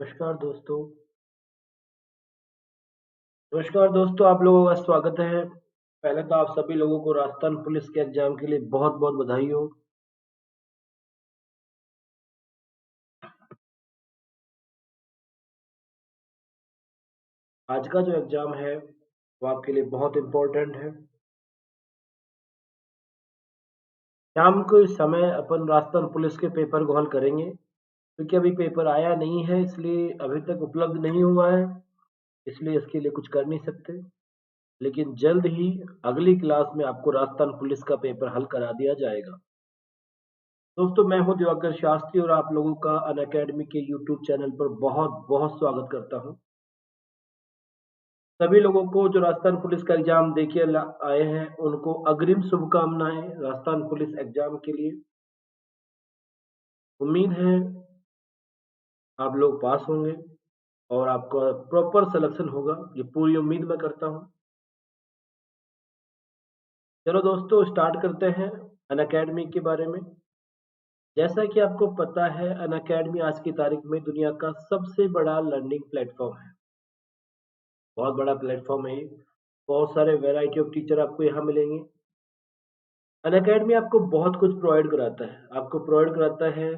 नमस्कार दोस्तों। नमस्कार दोस्तों, आप लोगों का स्वागत है। पहले तो आप सभी लोगों को राजस्थान पुलिस के एग्जाम के लिए बहुत-बहुत बधाई हो। आज का जो एग्जाम है वो आपके लिए बहुत इम्पोर्टेंट है। शाम को इस समय अपन राजस्थान पुलिस के पेपर को हल करेंगे, क्योंकि अभी पेपर आया नहीं है, इसलिए अभी तक उपलब्ध नहीं हुआ है, इसलिए इसके लिए कुछ कर नहीं सकते। लेकिन जल्द ही अगली क्लास में आपको राजस्थान पुलिस का पेपर हल करा दिया जाएगा। दोस्तों, मैं हूं दिवाकर शास्त्री और आप लोगों का अनअकैडमी के यूट्यूब चैनल पर बहुत बहुत स्वागत करता हूं। सभी लोगों को जो राजस्थान पुलिस का एग्जाम देके आए हैं उनको अग्रिम शुभकामनाएं राजस्थान पुलिस एग्जाम के लिए। उम्मीद है आप लोग पास होंगे और आपका प्रॉपर सिलेक्शन होगा, ये पूरी उम्मीद मैं करता हूं। चलो दोस्तों, स्टार्ट करते हैं अनअकैडमी के बारे में। जैसा कि आपको पता है, अनअकैडमी आज की तारीख में दुनिया का सबसे बड़ा लर्निंग प्लेटफॉर्म है। बहुत बड़ा प्लेटफॉर्म है ये। बहुत सारे वैरायटी ऑफ टीचर आपको यहाँ मिलेंगे। अनअकैडमी आपको बहुत कुछ प्रोवाइड कराता है। आपको प्रोवाइड कराता है,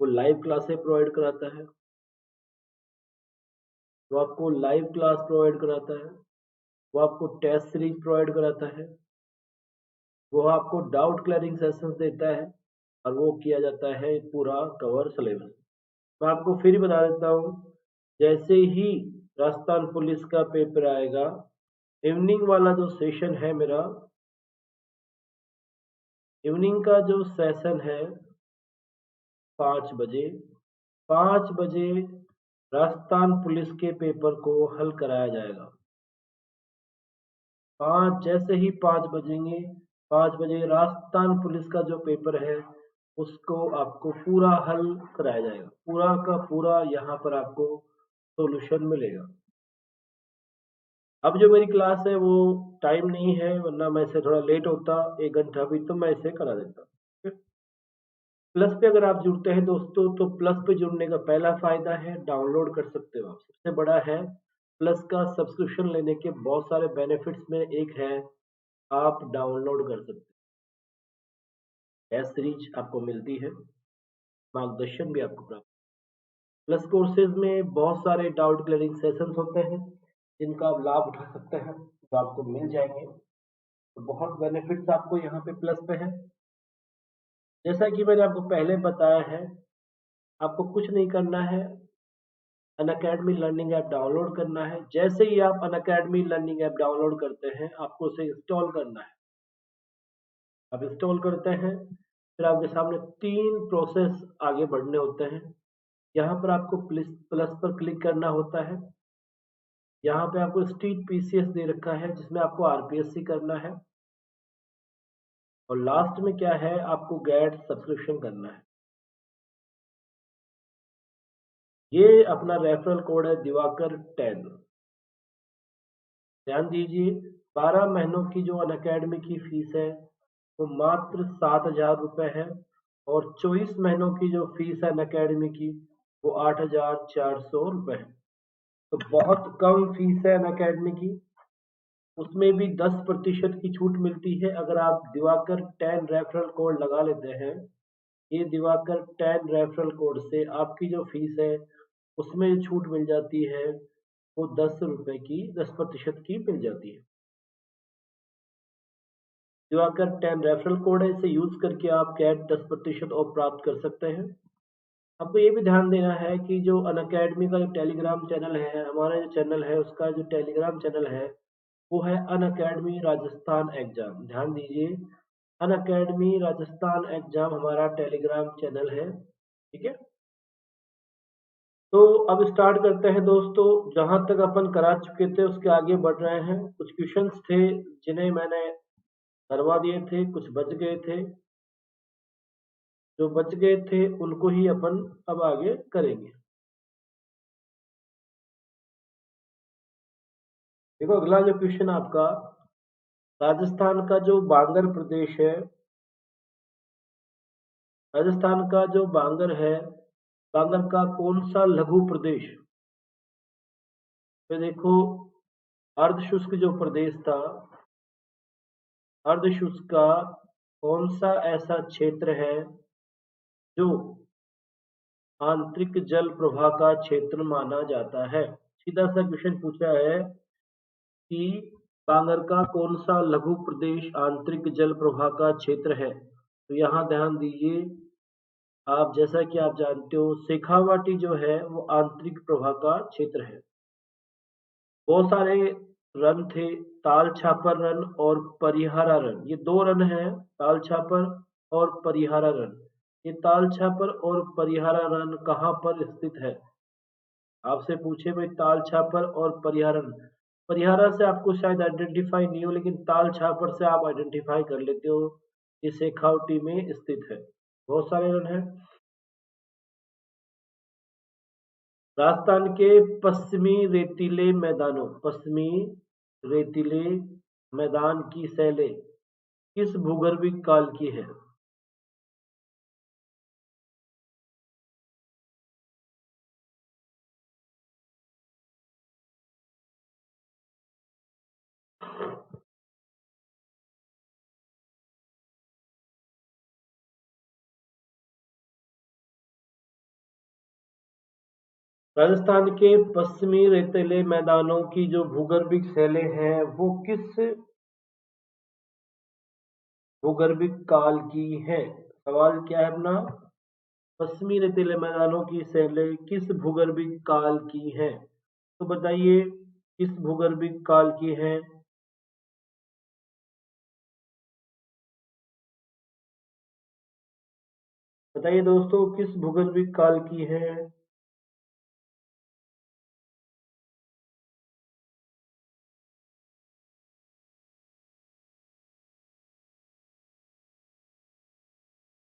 वो लाइव क्लासेस प्रोवाइड कराता है, वो आपको लाइव क्लास प्रोवाइड कराता है, वो आपको टेस्ट सीरीज प्रोवाइड कराता है, वो आपको डाउट क्लियरिंग सेशंस देता है और वो किया जाता है पूरा कवर सिलेबस। मैं आपको फिर बता देता हूँ, जैसे ही राजस्थान पुलिस का पेपर आएगा, इवनिंग वाला जो सेशन है मेरा, इवनिंग का जो सेशन है 5 बजे, 5 बजे राजस्थान पुलिस के पेपर को हल कराया जाएगा। जैसे ही 5 बजेंगे, 5 बजे राजस्थान पुलिस का जो पेपर है उसको आपको पूरा हल कराया जाएगा। पूरा का पूरा यहाँ पर आपको सॉल्यूशन मिलेगा। अब जो मेरी क्लास है वो टाइम नहीं है, वरना मैं इसे थोड़ा लेट होता 1 घंटा भी, तो मैं इसे करा देता। प्लस पे अगर आप जुड़ते हैं दोस्तों, तो प्लस पे जुड़ने का पहला फायदा है डाउनलोड कर सकते हो आप। सबसे बड़ा है प्लस का सब्सक्रिप्शन लेने के बहुत सारे बेनिफिट्स में एक है, आप डाउनलोड कर सकते हैं। टेस्ट सीरीज आपको मिलती है, मार्गदर्शन भी आपको प्राप्त। प्लस कोर्सेज में बहुत सारे डाउट क्लियरिंग सेशंस होते हैं जिनका आप लाभ उठा सकते हैं, जो आपको मिल जाएंगे। तो बहुत बेनिफिट्स आपको यहाँ पे प्लस पे है। जैसा कि मैंने आपको पहले बताया है, आपको कुछ नहीं करना है, अनअकैडमी लर्निंग ऐप डाउनलोड करना है। जैसे ही आप अनअकैडमी लर्निंग ऐप डाउनलोड करते हैं, आपको उसे इंस्टॉल करना है। आप इंस्टॉल करते हैं, फिर आपके सामने 3 प्रोसेस आगे बढ़ने होते हैं। यहाँ पर आपको प्लस प्लस पर क्लिक करना होता है। यहाँ पे आपको स्ट्रीट पीसीएस दे रखा है, जिसमें आपको आरपीएससी करना है। और लास्ट में क्या है, आपको गेट सब्सक्रिप्शन करना है। ये अपना रेफरल कोड है दिवाकर 10। ध्यान दीजिए, 12 महीनों की जो अनअकैडमी की फीस है वो मात्र 7,000 रुपये है, और 24 महीनों की जो फीस है अनअकैडमी की वो 8,400 रुपये है। तो बहुत कम फीस है अनअकैडमी की। उसमें भी 10% की छूट मिलती है अगर आप दिवाकर 10 रेफरल कोड लगा लेते हैं। ये दिवाकर 10 रेफरल कोड से आपकी जो फीस है उसमें छूट मिल जाती है, वो 10 रुपए की 10% की मिल जाती है। दिवाकर 10 रेफरल कोड है, इसे यूज करके आप कैट 10% और प्राप्त कर सकते हैं। आपको ये भी ध्यान देना है कि जो अनअकैडमी का जो टेलीग्राम चैनल है, हमारा जो चैनल है उसका जो टेलीग्राम चैनल है वो है अनअकैडमी राजस्थान एग्जाम। ध्यान दीजिए, अनअकैडमी राजस्थान एग्जाम हमारा टेलीग्राम चैनल है। ठीक है, तो अब स्टार्ट करते हैं दोस्तों। जहां तक अपन करा चुके थे उसके आगे बढ़ रहे हैं। कुछ क्वेश्चंस थे जिन्हें मैंने करवा दिए थे, कुछ बच गए थे। जो बच गए थे उनको ही अपन अब आगे करेंगे। देखो, अगला जो क्वेश्चन आपका, राजस्थान का जो बांगर प्रदेश है, राजस्थान का जो बांगर है बांगर का कौन सा लघु प्रदेश? तो देखो, अर्धशुष्क जो प्रदेश था, अर्धशुष्क का कौन सा ऐसा क्षेत्र है जो आंतरिक जल प्रवाह का क्षेत्र माना जाता है? सीधा सा क्वेश्चन पूछा है कि बांगर का कौन सा लघु प्रदेश आंतरिक जल प्रवाह का क्षेत्र है? तो यहाँ ध्यान दीजिए, आप जैसा कि आप जानते हो शेखावाटी जो है वो आंतरिक प्रवाह का क्षेत्र है। बहुत सारे रन थे, ताल छापर रन और परिहारा रन, ये दो रन हैं, ताल छापर और परिहारा रन। ये ताल छापर और परिहारा रन कहाँ पर स्थित है? आपसे पूछे भाई ताल छापर और परिहारा रन, परिहारा से आपको शायद आइडेंटिफाई नहीं हो, लेकिन ताल छापर से आप आइडेंटिफाई कर लेते हो, ये शेखावटी में स्थित है। बहुत सारे रन हैं। राजस्थान के पश्चिमी रेतीले मैदानों, पश्चिमी रेतीले मैदान की शैलें किस भूगर्भिक काल की है? राजस्थान के पश्चिमी रेतीले मैदानों की जो भूगर्भिक शैलें हैं वो किस भूगर्भिक काल की है? सवाल क्या है अपना? पश्चिमी रेतीले मैदानों की शैलें किस भूगर्भिक काल की है? तो बताइए किस भूगर्भिक काल की है? बताइए दोस्तों किस भूगर्भिक काल की है?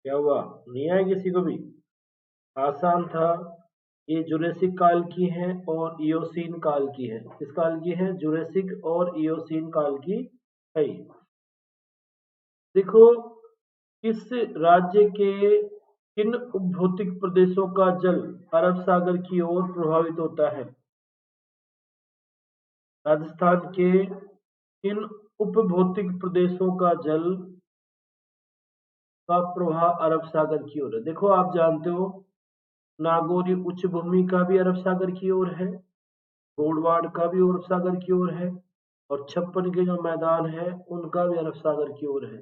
क्या हुआ, नहीं आया किसी को भी? आसान था। ये जुरेसिक काल की है और इयोसीन काल की है। किस काल की है? जुरेसिक और इयोसीन काल की है ये। देखो, किस राज्य के किन उपभौतिक प्रदेशों का जल अरब सागर की ओर प्रभावित होता है? राजस्थान के किन उपभौतिक प्रदेशों का जल का प्रवाह अरब सागर की ओर है? देखो, आप जानते हो नागौरी उच्च भूमि का भी अरब सागर की ओर है, गोडवाड़ का भी अरब सागर की ओर है, और छप्पन के जो मैदान है उनका भी अरब सागर की ओर है।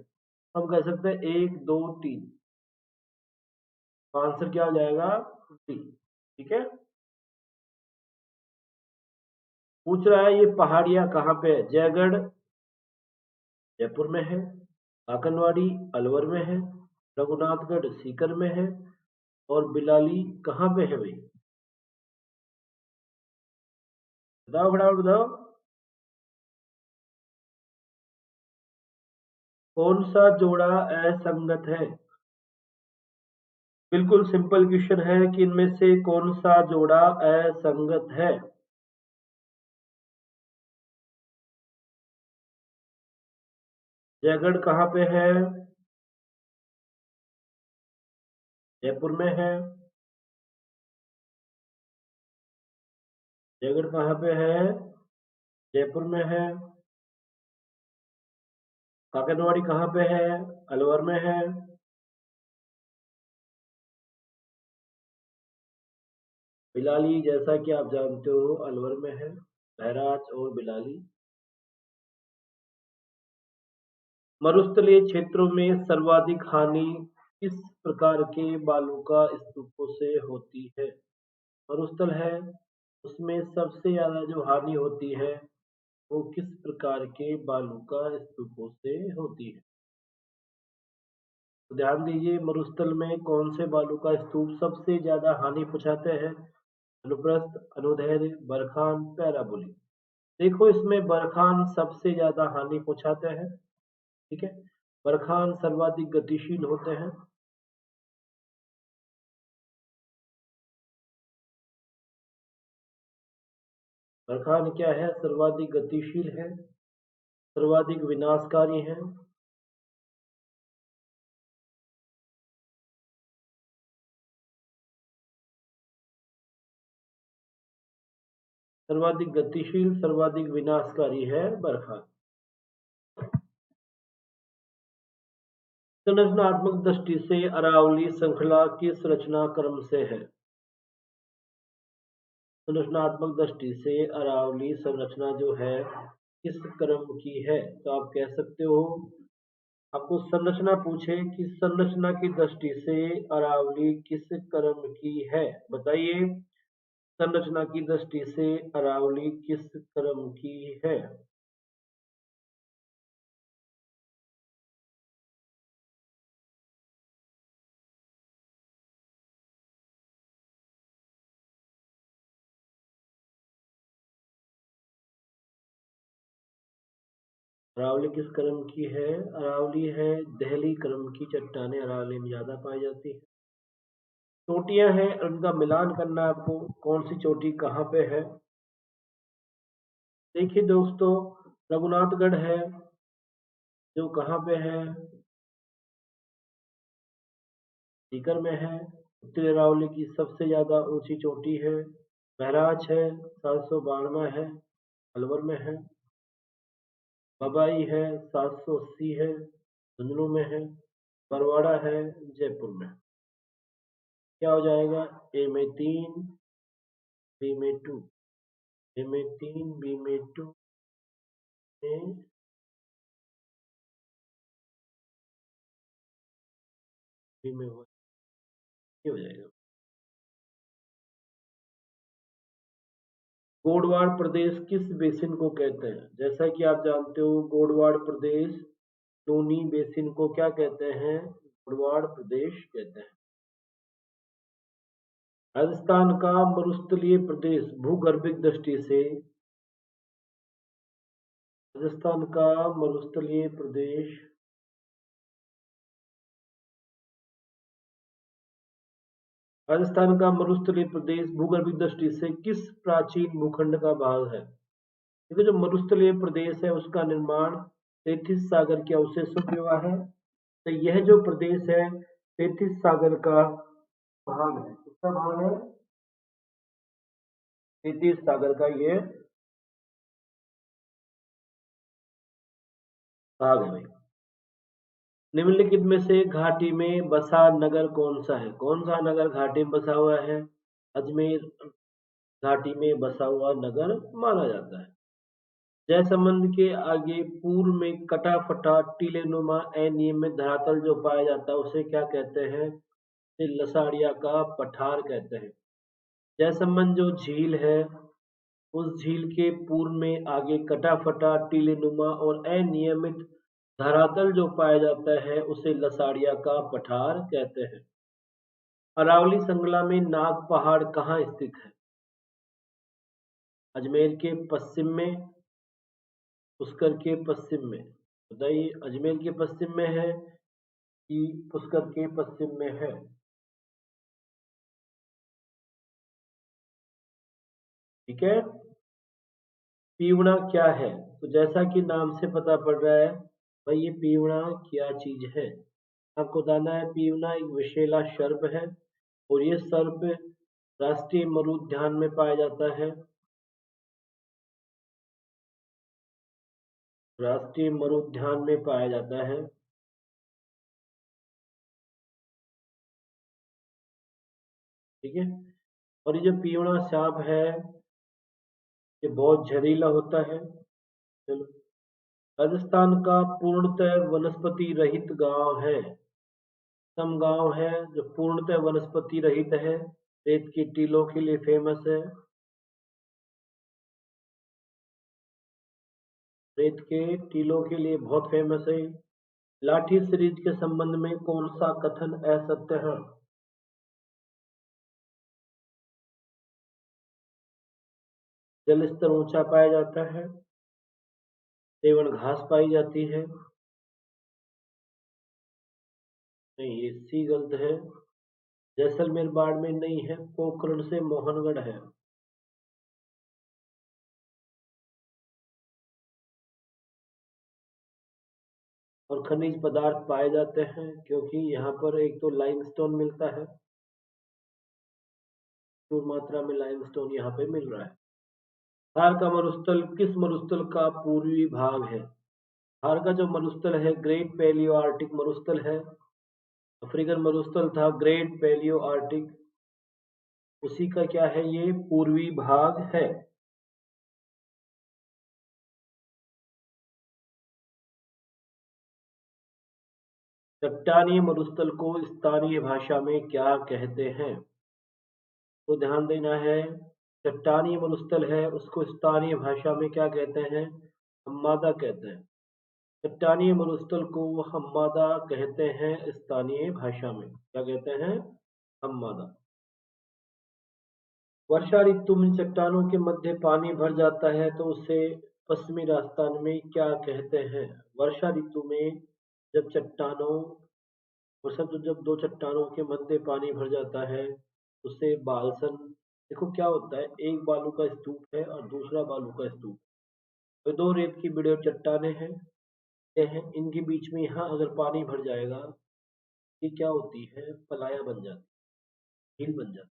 हम कह सकते हैं 1 2 3, आंसर क्या हो जाएगा? डी। ठीक है। पूछ रहा है ये पहाड़ियां कहाँ पे है? जयगढ़ जयपुर में है, काकनवाड़ी अलवर में है, रघुनाथगढ़ सीकर में है, और बिलाली कहाँ पे है भाई? बताओ फटाफट बताओ। कौन सा जोड़ा असंगत है? बिल्कुल सिंपल क्वेश्चन है कि इनमें से कौन सा जोड़ा असंगत है? जयगढ़ कहाँ पे है? जयपुर में है। जयगढ़ कहाँ पे है? जयपुर में है। काकनवाड़ी कहाँ पे है? अलवर में है। बिलाली जैसा कि आप जानते हो अलवर में है, बहराच और बिलाली। मरुस्थलीय क्षेत्रों में सर्वाधिक हानि किस प्रकार के बालू का स्तूपों से होती है? मरुस्थल है, उसमें सबसे ज्यादा जो हानि होती है वो किस प्रकार के बालू का स्तूपों से होती है? तो ध्यान दीजिए, मरुस्थल में कौन से बालू का स्तूप सबसे ज्यादा हानि पहुंचाते हैं? अनुप्रस्थ, अनुदैर्ध्य, बरखान, पैराबोलिक। देखो, इसमें बरखान सबसे ज्यादा हानि पहुंचाते हैं। ठीक है, बरखान सर्वाधिक गतिशील होते हैं। बरखान क्या है? सर्वाधिक गतिशील है, सर्वाधिक विनाशकारी है। सर्वाधिक गतिशील, सर्वाधिक विनाशकारी है बर्फा। संरचनात्मक दृष्टि से अरावली श्रृंखला किस रचना क्रम से है? संरचनात्मक दृष्टि से अरावली संरचना जो है किस क्रम की है? तो आप कह सकते हो, आपको संरचना पूछे कि संरचना की दृष्टि से अरावली किस क्रम की है, बताइए। संरचना की दृष्टि से अरावली किस क्रम की है? अरावली किस क्रम की है? अरावली है दहली क्रम की चट्टानें अरावली में ज्यादा पाई जाती है। चोटियां हैं, उनका मिलान करना है आपको, कौन सी चोटी कहाँ पे है। देखिए दोस्तों, रघुनाथगढ़ है जो कहाँ पे है, सीकर में है। उत्तरी अरावली की सबसे ज्यादा ऊंची चोटी है। महराज है 792 है, अलवर में है। बबाई है 780 है, झुंझुनू में है। बरवाड़ा है जयपुर में। क्या हो जाएगा? ए में 3, बी में 2, ए में 3, बी में 2, में बी में हो, ये हो जाएगा। गोडवाड़ प्रदेश किस बेसिन को कहते हैं? जैसा कि आप जानते हो, गोडवाड़ प्रदेश टोनी बेसिन को क्या कहते हैं? गोडवाड़ प्रदेश कहते हैं। राजस्थान का मरुस्थलीय प्रदेश भूगर्भिक दृष्टि से, राजस्थान का मरुस्थलीय प्रदेश, राजस्थान का मरुस्थलीय प्रदेश भूगर्भिक दृष्टि से किस प्राचीन भूखंड का भाग है? देखिए, जो मरुस्थलीय प्रदेश है उसका निर्माण तेथिस सागर के अवशेषों से हुआ है। तो यह जो प्रदेश है तेथिस सागर का भाग है। किसका भाग है? तेथिस सागर का ये भाग है भाई। निम्नलिखित में से घाटी में बसा नगर कौन सा है? कौन सा नगर घाटी में बसा हुआ है? अजमेर घाटी में बसा हुआ नगर माना जाता है। जयसमंद के आगे पूर्व में कटा फटा टीलेनुमा अनियमित धरातल जो पाया जाता है उसे क्या कहते हैं? इसे लसाड़िया का पठार कहते हैं। जयसमंद जो झील है उस झील के पूर्व में आगे कटा फटा टीलेनुमा और अनियमित धरातल जो पाया जाता है उसे लसाड़िया का पठार कहते हैं। अरावली श्रृंखला में नाग पहाड़ कहाँ स्थित है? अजमेर के पश्चिम में, पुष्कर के पश्चिम में। बताइए, अजमेर के पश्चिम में है कि पुष्कर के पश्चिम में है? ठीक है। पीवड़ा क्या है? तो जैसा कि नाम से पता पड़ रहा है भाई, ये पीवड़ा क्या चीज है? आपको बताना है, पीवड़ा एक विषैला सर्प है और ये सर्प राष्ट्रीय मरुद्यान में पाया जाता है। राष्ट्रीय मरुद्यान में पाया जाता है। ठीक है। और ये जो पीवड़ा सांप है ये बहुत जहरीला होता है। चलो, राजस्थान का पूर्णतः वनस्पति रहित गांव है। सम गांव है जो पूर्णतः वनस्पति रहित है, रेत की टीलों के लिए फेमस है। रेत के टीलों के लिए बहुत फेमस है। लाठी सीरीज के संबंध में कौन सा कथन असत्य है? जल स्तर ऊंचा पाया जाता है, सेवन घास पाई जाती है। नहीं, ये सी गलत है। जैसलमेर बाड़मेर नहीं है, पोखरण से मोहनगढ़ है। और खनिज पदार्थ पाए जाते हैं क्योंकि यहाँ पर एक तो लाइमस्टोन मिलता है, प्रचुर मात्रा में लाइमस्टोन यहाँ पे मिल रहा है। थार का मरुस्थल किस मरुस्थल का पूर्वी भाग है? थार का जो मरुस्थल है ग्रेट पैलियो आर्टिक मरुस्थल है। अफ्रीकन मरुस्थल था ग्रेट पैलियो आर्टिक, उसी का क्या है ये पूर्वी भाग है। चट्टानीय मरुस्थल को स्थानीय भाषा में क्या कहते हैं? तो ध्यान देना है, चट्टानीय मरुस्थल है उसको स्थानीय भाषा में क्या कहते हैं? हम्मादा कहते हैं। चट्टानीय मरुस्थल को हम्मादा कहते हैं स्थानीय भाषा में, क्या कहते हैं? हम्मादा। वर्षा ऋतु में चट्टानों के मध्य पानी भर जाता है तो उसे पश्चिमी राजस्थान में क्या कहते हैं? वर्षा ऋतु में जब चट्टानों वर्षा तो जब दो चट्टानों के मध्य पानी भर जाता है उसे बालसन। देखो क्या होता है, एक बालू का स्तूप है और दूसरा बालू का स्तूप, तो दो रेत की बड़े चट्टाने हैं, ये हैं, इनके बीच में यहाँ अगर पानी भर जाएगा, ये क्या होती है, पलाया बन जाती है, झील बन जाती है।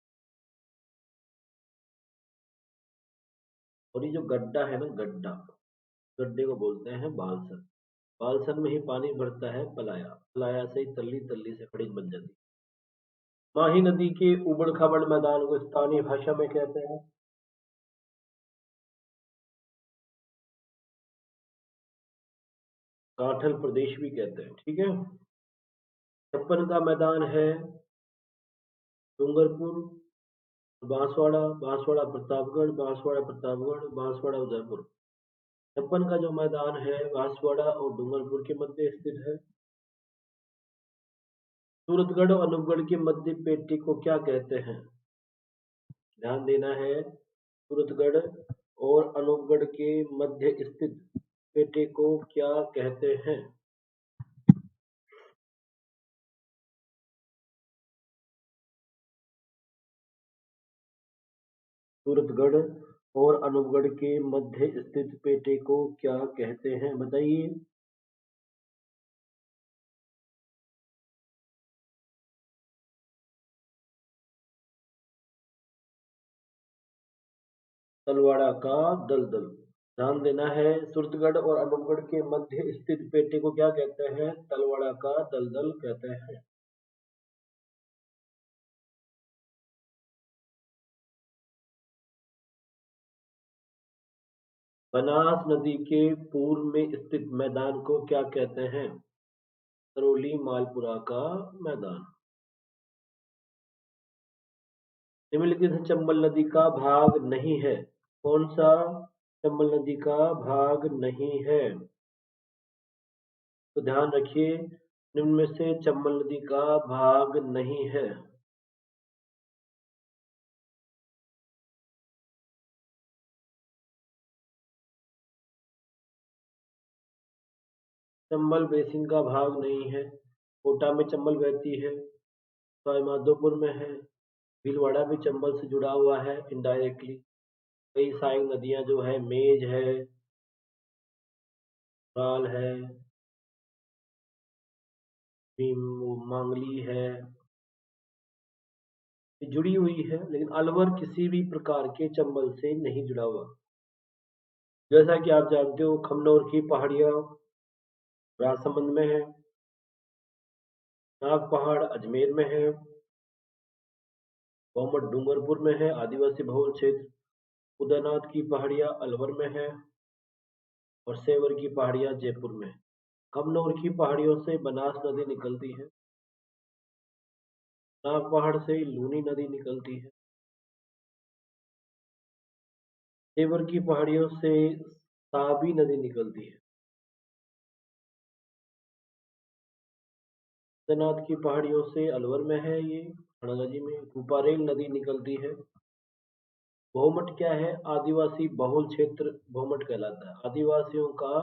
और ये जो गड्ढा है ना, गड्ढा, गड्ढे को बोलते हैं बालसन। बालसन में ही पानी भरता है पलाया, पलाया से ही तल्ली, तल्ली से खड़ीज बन जाती है। माही नदी के उबड़ खाबड़ मैदान को स्थानीय भाषा में कहते हैं? काठल प्रदेश भी कहते हैं, ठीक है। छप्पन का मैदान है डूंगरपुर, बांसवाड़ा, बांसवाड़ा प्रतापगढ़, बांसवाड़ा प्रतापगढ़, बांसवाड़ा उदयपुर। छप्पन का जो मैदान है बांसवाड़ा और डूंगरपुर के मध्य स्थित है। सूरतगढ़ और अनूपगढ़ के मध्य पेटी को क्या कहते हैं? ध्यान देना है, सूरतगढ़ और अनूपगढ़ के मध्य स्थित पेटे को क्या कहते हैं? सूरतगढ़ और अनूपगढ़ के मध्य स्थित पेटे को क्या कहते हैं, बताइए। तलवाड़ा का दलदल। ध्यान देना है, सूरतगढ़ और अनूपगढ़ के मध्य स्थित पेटे को क्या कहते हैं? तलवाड़ा का दलदल कहते हैं। बनास नदी के पूर्व में स्थित मैदान को क्या कहते हैं? करौली मालपुरा का मैदान। निम्नलिखित में चंबल नदी का भाग नहीं है, कौन सा चंबल नदी का भाग नहीं है? तो ध्यान रखिए, निम्न में से चंबल नदी का भाग नहीं है। चंबल बेसिन का भाग नहीं है। कोटा में चंबल बहती है, सवाईमाधोपुर में है, भीलवाड़ा भी चंबल से जुड़ा हुआ है इनडायरेक्टली। कई सहायक नदियां जो है, मेज है, राल है, वो मांगली है, ये जुड़ी हुई है, लेकिन अलवर किसी भी प्रकार के चंबल से नहीं जुड़ा हुआ। जैसा कि आप जानते हो, खमनोर की पहाड़ियां राजसमंद में है, नाग पहाड़ अजमेर में है, गोमट डूंगरपुर में है आदिवासी बहुल क्षेत्र, उदयनाथ की पहाड़ियां अलवर में है और सेवर की पहाड़ियां जयपुर में है। कमनौर की पहाड़ियों से बनास नदी निकलती है, नाग पहाड़ से लूनी नदी निकलती है, सेवर की पहाड़ियों से ताबी नदी निकलती है, उदयनाथ की पहाड़ियों से अलवर में है ये नदी में रूपारेल नदी निकलती है। भौमट क्या है? आदिवासी बहुल क्षेत्र भौमट कहलाता है। आदिवासियों का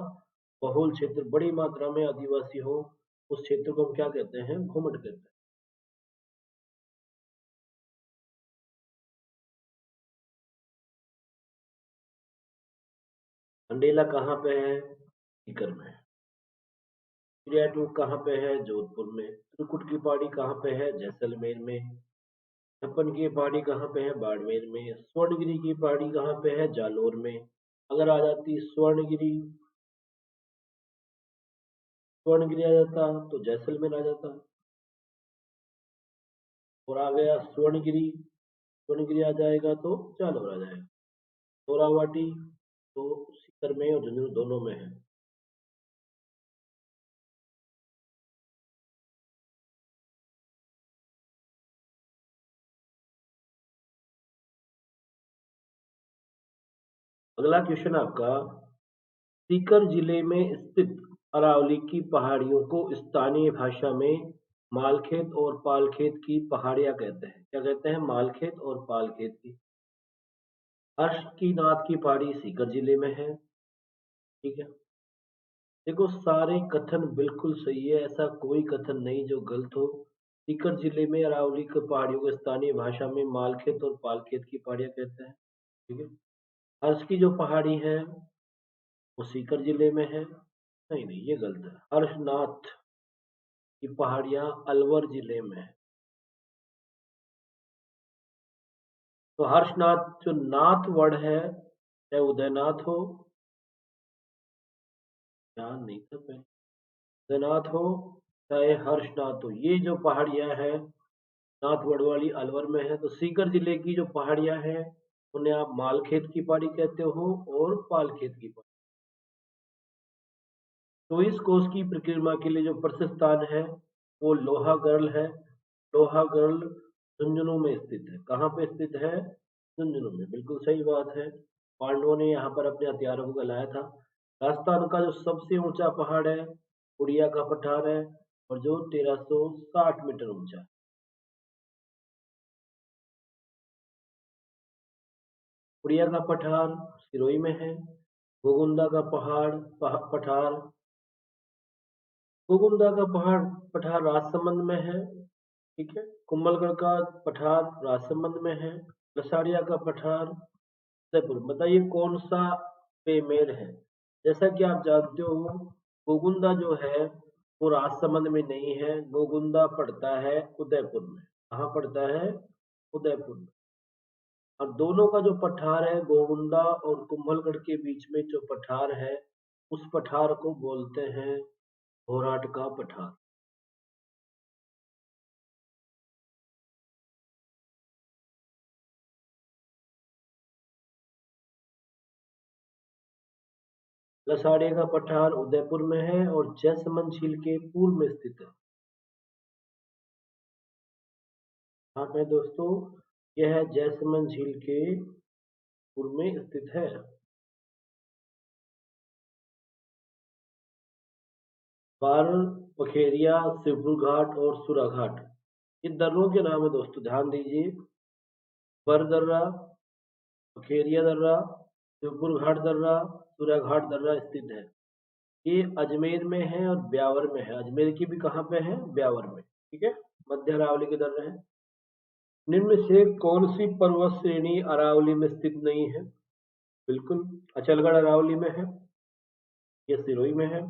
बहुल क्षेत्र, बड़ी मात्रा में आदिवासी हो उस क्षेत्र को हम क्या कहते हैं? भौमट कहते हैं। अंडेला कहाँ पे है? सीकर में। चिड़ियाटूक कहाँ पे है? जोधपुर में। त्रिकुट की पहाड़ी कहाँ पे है? जैसलमेर में। छप्पन की पहाड़ी कहाँ पे है? बाड़मेर में। स्वर्णगिरी की पहाड़ी कहाँ पे है? जालोर में। अगर आ जाती स्वर्णगिरी आ जाता तो जैसलमेर आ जाता, और आ गया स्वर्णगिरी आ जाएगा तो जालोर आ जाएगा। सोरावाटी तो सीकर में और झुंझुनू दोनों में है। अगला क्वेश्चन आपका, सीकर जिले में स्थित अरावली की पहाड़ियों को स्थानीय भाषा में मालखेत और पालखेत की पहाड़ियां कहते हैं। क्या कहते हैं? मालखेत और पालखेत की। हर्ष की नाथ की पहाड़ी सीकर जिले में है। ठीक है, देखो सारे कथन बिल्कुल सही है, ऐसा कोई कथन नहीं जो गलत हो। सीकर जिले में अरावली की पहाड़ियों को स्थानीय भाषा में मालखेत और पालखेत की पहाड़ियां कहते हैं। ठीक है, हर्ष की जो पहाड़ी है वो सीकर जिले में है। नहीं नहीं, ये गलत है। हर्षनाथ की पहाड़ियां अलवर जिले में है। तो हर्षनाथ जो नाथ वर्ड है, चाहे उदयनाथ हो, ध्यान नहीं था पहले, उदयनाथ हो चाहे हर्षनाथ हो, ये जो पहाड़ियां है नाथ वर्ड वाली अलवर में है। तो सीकर जिले की जो पहाड़ियां हैं उन्हें आप मालखेत की पहाड़ी कहते हो और पालखेत की पहाड़ी। तो इस कोष की परिक्रमा के लिए जो प्रसिद्ध स्थान है वो लोहागढ़ है। लोहागढ़ झुंझुनू में स्थित है। कहाँ पे स्थित है? झुंझुनू में। बिल्कुल सही बात है, पांडवों ने यहाँ पर अपने हथियारों को गलाया था। राजस्थान का जो सबसे ऊंचा पहाड़ है उड़िया का पठार है, और जो 1360 मीटर ऊंचा है। उड़िया का पठार सिरोही में है। गोगुंदा का पठार गोगुंदा का पठार राजसमंद में है। ठीक है, कुंभलगढ़ का पठार राजसमंद में है। लसाड़िया का पठार उदयपुर। बताइए कौन सा बेमेल है? जैसा कि आप जानते हो गोगुंदा जो है वो राजसमंद में नहीं है, गोगुंदा पड़ता है उदयपुर में। कहाँ पड़ता है? उदयपुर में। और दोनों का जो पठार है गोगुंदा और कुंभलगढ़ के बीच में जो पठार है उस पठार को बोलते हैं घोराट का पठार। लसाड़े का पठार उदयपुर में है और जैसमंद झील के पूर्व में स्थित है। हाँ है दोस्तों, यह जैसमंद झील के पूर्व में स्थित है। बार, पखेरिया, शिवपुर घाट और सुरा घाट, ये दर्रों के नाम है दोस्तों, ध्यान दीजिए। बर दर्रा, पखेरिया दर्रा, शिवपुर घाट दर्रा, सुरा घाट दर्रा स्थित है। ये अजमेर में है और ब्यावर में है। अजमेर की भी कहाँ पे है? ब्यावर में। ठीक है, मध्य अरावली के दर्रे हैं। निम्न से कौन सी पर्वत श्रेणी अरावली में स्थित नहीं है? बिल्कुल, अचलगढ़ अरावली में है, ये सिरोही में है,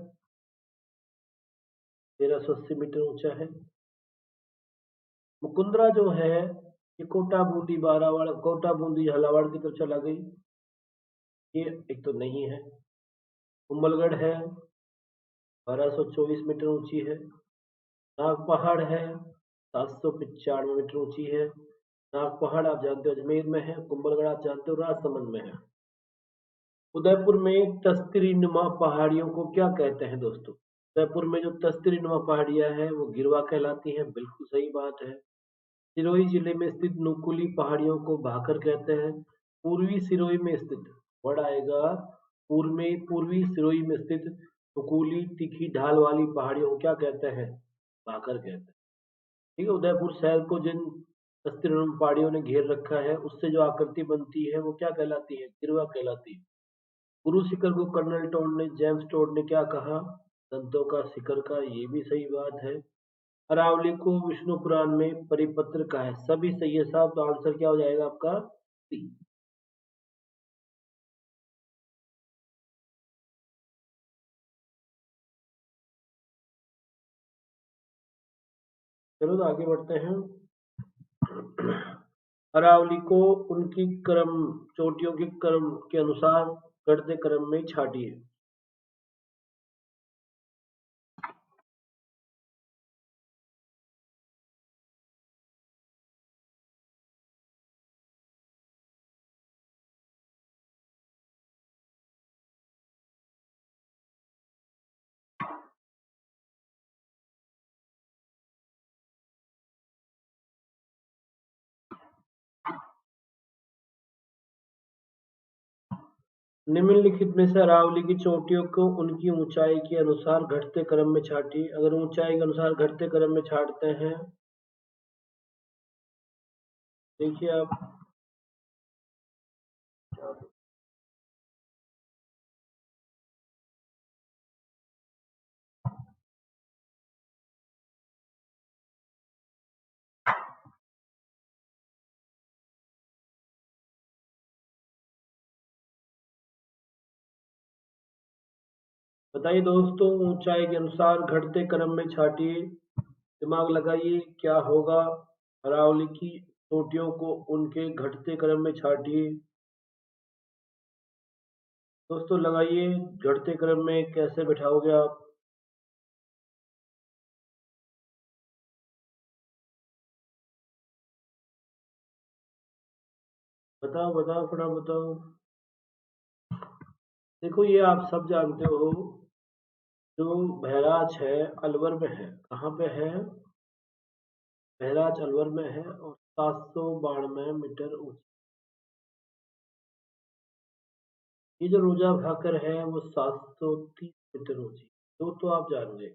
1380 मीटर ऊंचा है। मुकुंदरा जो है ये कोटा बूंदी बारावाड़, कोटा बूंदी झालावाड़ की तरफ चला गई, ये एक तो नहीं है। कुंभलगढ़ है, 1224 मीटर ऊंची है। नाग पहाड़ है, 795 मीटर ऊंची है। नाग पहाड़ आप जानते हो अजमेर में है, कुंभलगढ़ आप जानते हो राजसमंद में है। उदयपुर में तस्तरी नुमा पहाड़ियों को क्या कहते हैं दोस्तों? उदयपुर में जो तस्तरी नुमा पहाड़ियां हैं वो गिरवा कहलाती हैं। बिल्कुल सही बात है। सिरोही जिले में स्थित नुकुली पहाड़ियों को भाकर कहते हैं। पूर्वी सिरोही में स्थित, वर्ड आएगा पूर्वी सिरोही में स्थित नुकुली तीखी ढाल वाली पहाड़ियों को क्या कहते हैं? भाकर कहते हैं। ठीक है, उदयपुर शहर को जिन तस्तरी पहाड़ियों ने घेर रखा है उससे जो आकृति बनती है वो क्या कहलाती है? गिरवा कहलाती है। गुरु शिखर को कर्नल टोड ने जेम्स टोड ने क्या कहा? संतों का शिखर का, ये भी सही बात है। अरावली को विष्णु पुराण में परिपत्र कहा है। सभी सही है साहब, तो आंसर क्या हो जाएगा आपका? सी। चलो तो आगे बढ़ते हैं। अरावली को उनकी क्रम चोटियों के क्रम के अनुसार बढ़ते क्रम में छाटिए। निम्नलिखित में से अरावली की चोटियों को उनकी ऊंचाई के अनुसार घटते क्रम में छाटिए। अगर ऊंचाई के अनुसार घटते क्रम में छाटते हैं, देखिए आप बताइए दोस्तों, ऊंचाई के अनुसार घटते क्रम में छाटिए। दिमाग लगाइए, क्या होगा? अरावली की चोटियों को उनके घटते क्रम में छाटिए। दोस्तों लगाइए, घटते क्रम में कैसे बिठाओगे आप? बताओ बताओ, थोड़ा बताओ। देखो, ये आप सब जानते हो, जो बहराज है अलवर में है। कहाँ पे है? बहराज अलवर में है और 792 मीटर ऊंची। ये जो रोजा भाकर है वो 730 मीटर ऊंची। तो आप जान गए।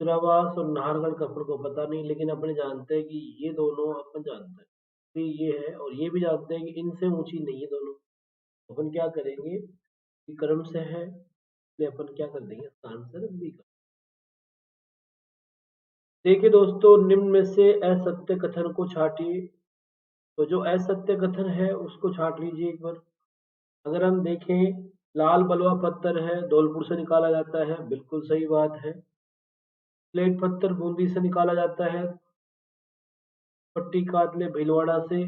सिरावास और नाहरगढ़ का अपन को पता नहीं, लेकिन अपने जानते हैं कि ये दोनों अपन जानते हैं कि ये है, और ये भी जानते हैं कि इनसे ऊंची नहीं है दोनों। अपन क्या करेंगे कि क्रम से है, इसलिए अपन क्या कर देंगे, इसका आंसर बी कर। देखिए दोस्तों, निम्न में से असत्य कथन को छाटिए। तो जो असत्य कथन है उसको छाट लीजिए एक बार। अगर हम देखें, लाल बलुआ पत्थर है धौलपुर से निकाला जाता है, बिल्कुल सही बात है। प्लेट पत्थर बूंदी से निकाला जाता है। पट्टी कातले भीलवाड़ा से।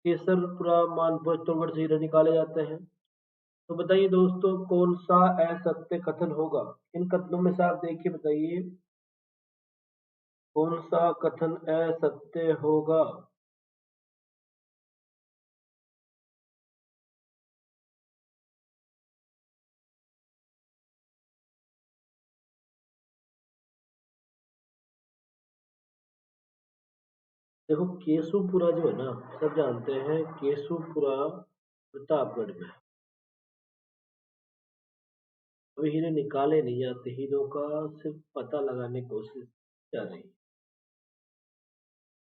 केसरपुरा मानपुर चित्तौड़गढ़ से हीरे निकाले जाते हैं। तो बताइए दोस्तों, कौन सा असत्य कथन होगा? इन कथनों में से आप देखिए, बताइए कौन सा कथन असत्य होगा। देखो, केसुपुरा जो है ना, सब जानते हैं केसुपुरा प्रतापगढ़ में। अभी हीरे निकाले नहीं जाते, हीरों का सिर्फ पता लगाने की कोशिश की जा रही है।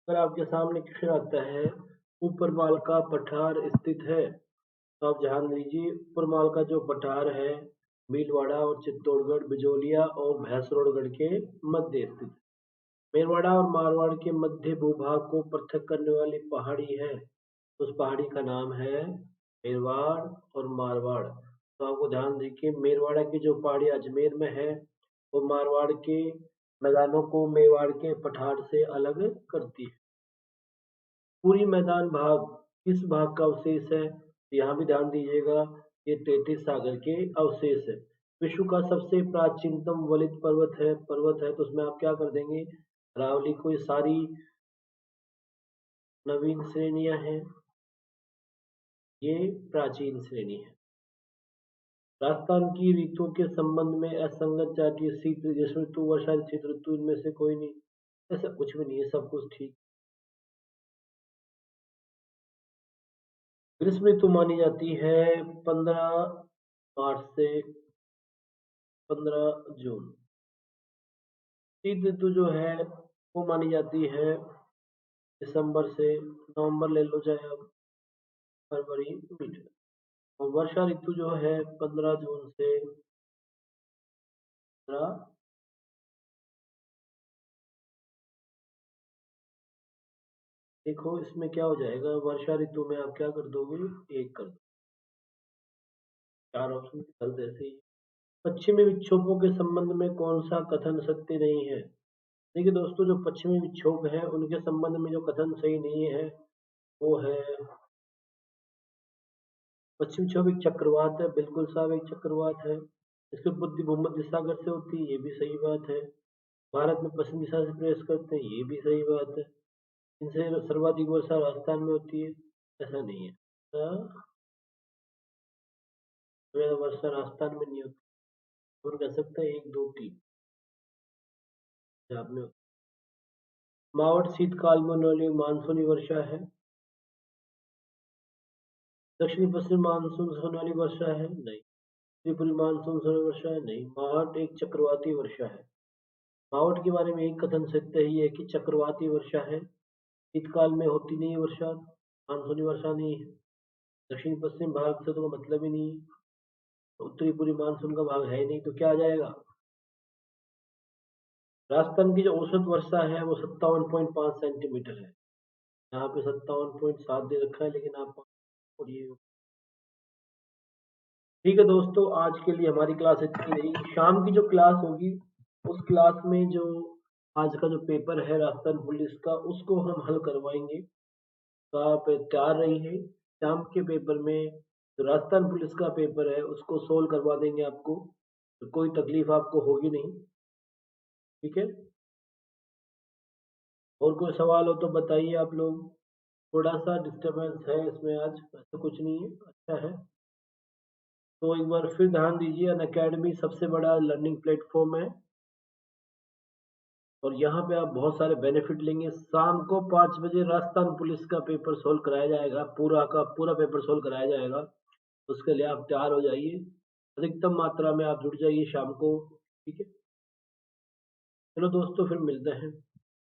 अगर आपके सामने क्वेश्चन आता है, ऊपर माल का पठार स्थित है, तो आप ध्यान दीजिए, ऊपर माल का जो पठार है भीलवाड़ा और चित्तौड़गढ़, बिजोलिया और भैंसरोडगढ़ के मध्य स्थित है। मेरवाड़ा और मारवाड़ के मध्य भूभाग को पृथक करने वाली पहाड़ी है, उस पहाड़ी का नाम है मेरवाड़ और मारवाड़। तो आपको ध्यान देखिए, मेरवाड़ा की जो पहाड़ी अजमेर में है, वो मारवाड़ के मैदानों को मेवाड़ के पठार से अलग करती है। पूरी मैदान भाग किस भाग का अवशेष है? यहाँ भी ध्यान दीजिएगा, ये तैतीस सागर के अवशेष है। विश्व का सबसे प्राचीनतम वलित पर्वत है, तो उसमें आप क्या कर देंगे, अरावली को। ये सारी नवीन श्रेणियां हैं, ये प्राचीन श्रेणी है। राजस्थान की ऋतुओं के संबंध में असंगत जातीय शीत ग्रीष्म ऋतु वर्षा शीत ऋतु, इनमें से कोई नहीं। ऐसा कुछ भी नहीं है, सब कुछ ठीक। ग्रीष्म ऋतु मानी जाती है 15 मार्च से 15 जून। शीत ऋतु जो है वो मानी जाती है दिसंबर से नवंबर, ले लो चाहे आप, फरवरी मीट। और वर्षा ऋतु जो है 15 जून से 15। देखो इसमें क्या हो जाएगा, वर्षा ऋतु में आप क्या कर दोगे, एक कर दो। चार ऑप्शन विकल्प ऐसे ही। पश्चिमी विक्षोभों के संबंध में कौन सा कथन सत्य नहीं है? देखिए दोस्तों, जो पश्चिमी विक्षोभ है उनके संबंध में जो कथन सही नहीं है वो है, पश्चिमी विक्षोभ एक चक्रवात है, बिल्कुल साहब एक चक्रवात है। इसकी उत्पत्ति भूमध्य सागर से होती है, ये भी सही बात है। भारत में पश्चिम दिशा से प्रवेश करते हैं, ये भी सही बात है। इनसे सर्वाधिक वर्षा राजस्थान में होती है, ऐसा नहीं है। वर्षा राजस्थान में नहीं होती, और कह सकते हैं 1, 2, 3 पंजाब में। मावट शीतकाल में होने वाली मानसूनी वर्षा है। दक्षिणी पश्चिम मानसून से होने वाली वर्षा है, नहीं। त्रिपुरी मानसून से होने वाली वर्षा है, नहीं। मावट एक चक्रवाती वर्षा है। मावट के बारे में एक कथन सत्य ही है कि चक्रवाती वर्षा है, शीतकाल में होती नहीं है वर्षा, मानसूनी वर्षा नहीं है। दक्षिण पश्चिम भाग से तो मतलब ही नहीं है, उत्तरी पूर्वी मानसून का भाग है ही नहीं, तो क्या आ जाएगा। राजस्थान की जो औसत वर्षा है वो 57.5 सेंटीमीटर है। यहाँ पे 57.7 दे रखा है, लेकिन आप पढ़िए। ठीक है दोस्तों, आज के लिए हमारी क्लास इतनी रही। शाम की जो क्लास होगी उस क्लास में जो आज का जो पेपर है राजस्थान पुलिस का, उसको हम हल करवाएंगे। तो आप तैयार रहिए। शाम के पेपर में जो राजस्थान पुलिस का पेपर है उसको सोल्व करवा देंगे आपको, तो कोई तकलीफ आपको होगी नहीं। ठीक है, और कोई सवाल हो तो बताइए आप लोग। थोड़ा सा डिस्टरबेंस है इसमें आज, ऐसा कुछ नहीं है, अच्छा है। तो एक बार फिर ध्यान दीजिए, अनअकैडमी सबसे बड़ा लर्निंग प्लेटफॉर्म है, और यहाँ पे आप बहुत सारे बेनिफिट लेंगे। शाम को 5 बजे राजस्थान पुलिस का पेपर सोल्व कराया जाएगा, पूरा का पूरा पेपर सोल्व कराया जाएगा। उसके लिए आप तैयार हो जाइए, अधिकतम मात्रा में आप जुड़ जाइए शाम को। ठीक है, चलो दोस्तों, फिर मिलते हैं।